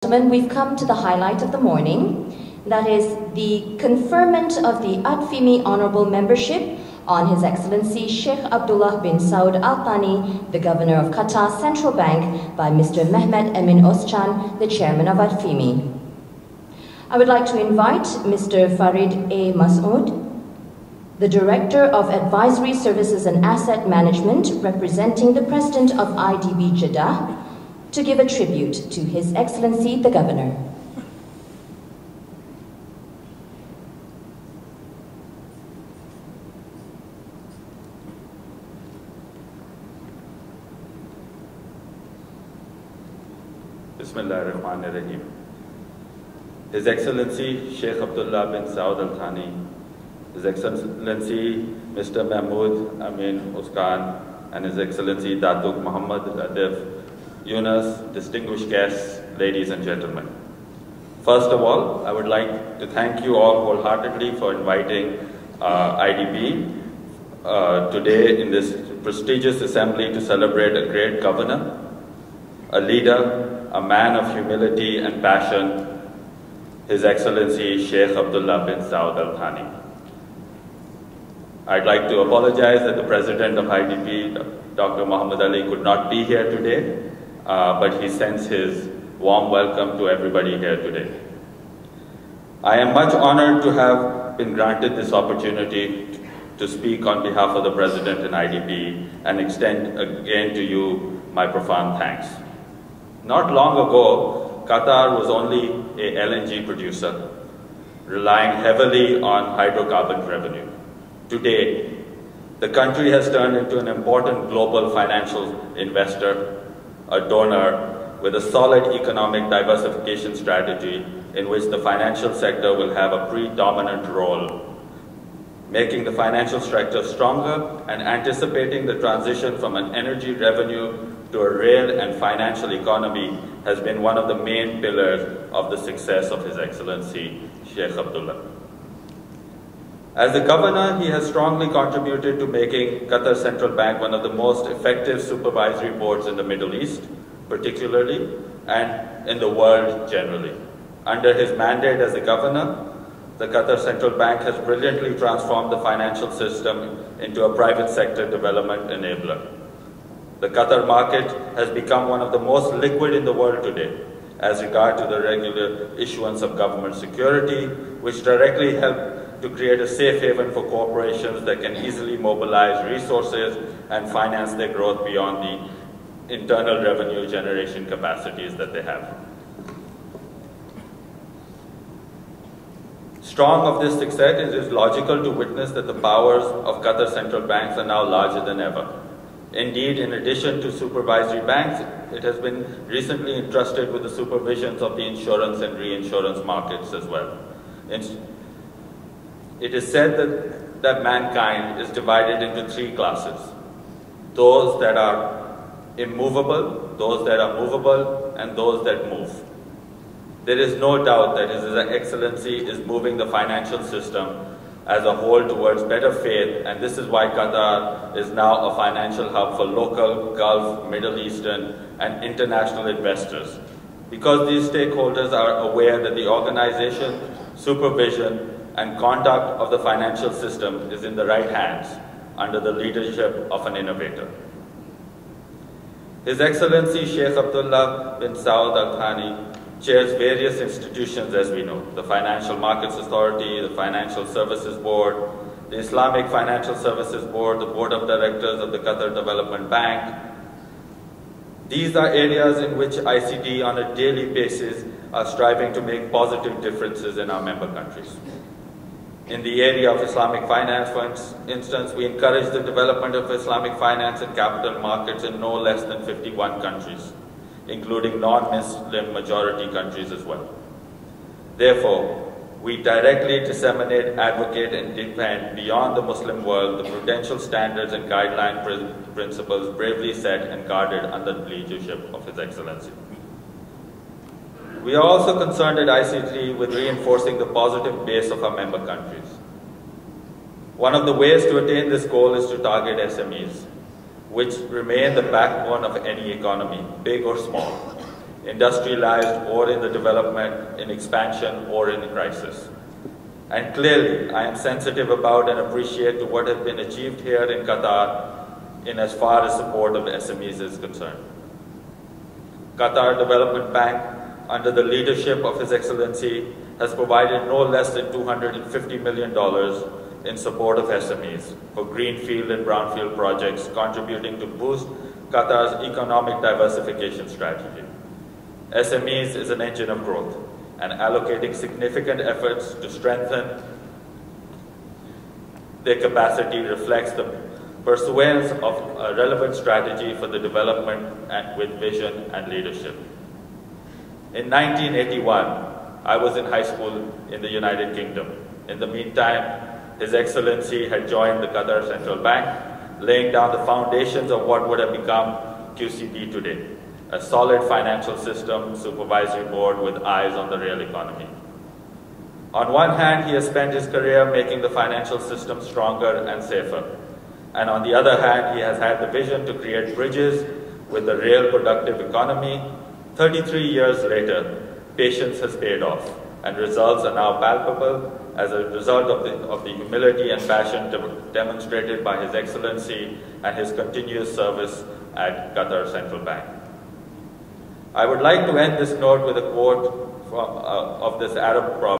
We've come to the highlight of the morning, that is the conferment of the ADFIMI Honorable Membership on His Excellency Sheikh Abdullah bin Saud Al Thani, the Governor of Qatar Central Bank, by Mr. Mehmet Emin Özcan, the Chairman of ADFIMI. I would like to invite Mr. Farid A. Masood, the Director of Advisory Services and Asset Management, representing the President of IDB Jeddah, to give a tribute to His Excellency the Governor. Bismillahirrahmanirrahim. His Excellency Sheikh Abdullah bin Saud Al Thani, His Excellency Mr. Mahmood Amin Özcan, and His Excellency Datuk Muhammad Adif Yunus, distinguished guests, ladies and gentlemen. First of all, I would like to thank you all wholeheartedly for inviting IDB today in this prestigious assembly to celebrate a great governor, a leader, a man of humility and passion, His Excellency Sheikh Abdullah bin Saud Al Thani. I'd like to apologize that the President of IDB, Dr. Muhammad Ali, could not be here today, but he sends his warm welcome to everybody here today. I am much honored to have been granted this opportunity to speak on behalf of the President and IDB and extend again to you my profound thanks. Not long ago, Qatar was only a LNG producer, relying heavily on hydrocarbon revenue. Today, the country has turned into an important global financial investor, a donor with a solid economic diversification strategy in which the financial sector will have a predominant role, making the financial sector stronger and anticipating the transition from an energy revenue to a real and financial economy has been one of the main pillars of the success of His Excellency Sheikh Abdullah. As the governor, he has strongly contributed to making Qatar Central Bank one of the most effective supervisory boards in the Middle East, particularly, and in the world generally. Under his mandate as the governor, the Qatar Central Bank has brilliantly transformed the financial system into a private sector development enabler. The Qatar market has become one of the most liquid in the world today as regard to the regular issuance of government security, which directly help to create a safe haven for corporations that can easily mobilize resources and finance their growth beyond the internal revenue generation capacities that they have. Strong of this success, it is logical to witness that the powers of Qatar central banks are now larger than ever. Indeed, in addition to supervisory banks, it has been recently entrusted with the supervisions of the insurance and reinsurance markets as well. It is said that mankind is divided into three classes: those that are immovable, those that are movable, and those that move. There is no doubt that His Excellency is moving the financial system as a whole towards better faith, and this is why Qatar is now a financial hub for local, Gulf, Middle Eastern, and international investors. Because these stakeholders are aware that the organization, supervision, and conduct of the financial system is in the right hands under the leadership of an innovator. His Excellency Sheikh Abdullah bin Saud Al Thani chairs various institutions, as we know: the Financial Markets Authority, the Financial Services Board, the Islamic Financial Services Board, the Board of Directors of the Qatar Development Bank. These are areas in which ICD on a daily basis are striving to make positive differences in our member countries. In the area of Islamic finance, for instance, we encourage the development of Islamic finance and capital markets in no less than 51 countries, including non-Muslim majority countries as well. Therefore, we directly disseminate, advocate, and defend beyond the Muslim world the prudential standards and guideline principles bravely set and guarded under the leadership of His Excellency. We are also concerned at ICT with reinforcing the positive base of our member countries. One of the ways to attain this goal is to target SMEs, which remain the backbone of any economy, big or small. industrialized or in the development, in expansion or in crisis. And clearly, I am sensitive about and appreciate to what has been achieved here in Qatar in as far as support of SMEs is concerned. Qatar Development Bank, under the leadership of His Excellency, has provided no less than $250 million in support of SMEs for greenfield and brownfield projects, contributing to boost Qatar's economic diversification strategy. SMEs is an engine of growth, and allocating significant efforts to strengthen their capacity reflects the pursuance of a relevant strategy for the development and with vision and leadership. In 1981, I was in high school in the United Kingdom. In the meantime, His Excellency had joined the Qatar Central Bank, laying down the foundations of what would have become QCB today, a solid financial system, supervisory board with eyes on the real economy. On one hand, he has spent his career making the financial system stronger and safer. And on the other hand, he has had the vision to create bridges with the real productive economy. 33 years later, patience has paid off, and results are now palpable as a result of the humility and passion demonstrated by His Excellency and his continuous service at Qatar Central Bank. I would like to end this note with a quote of this Arab proverb.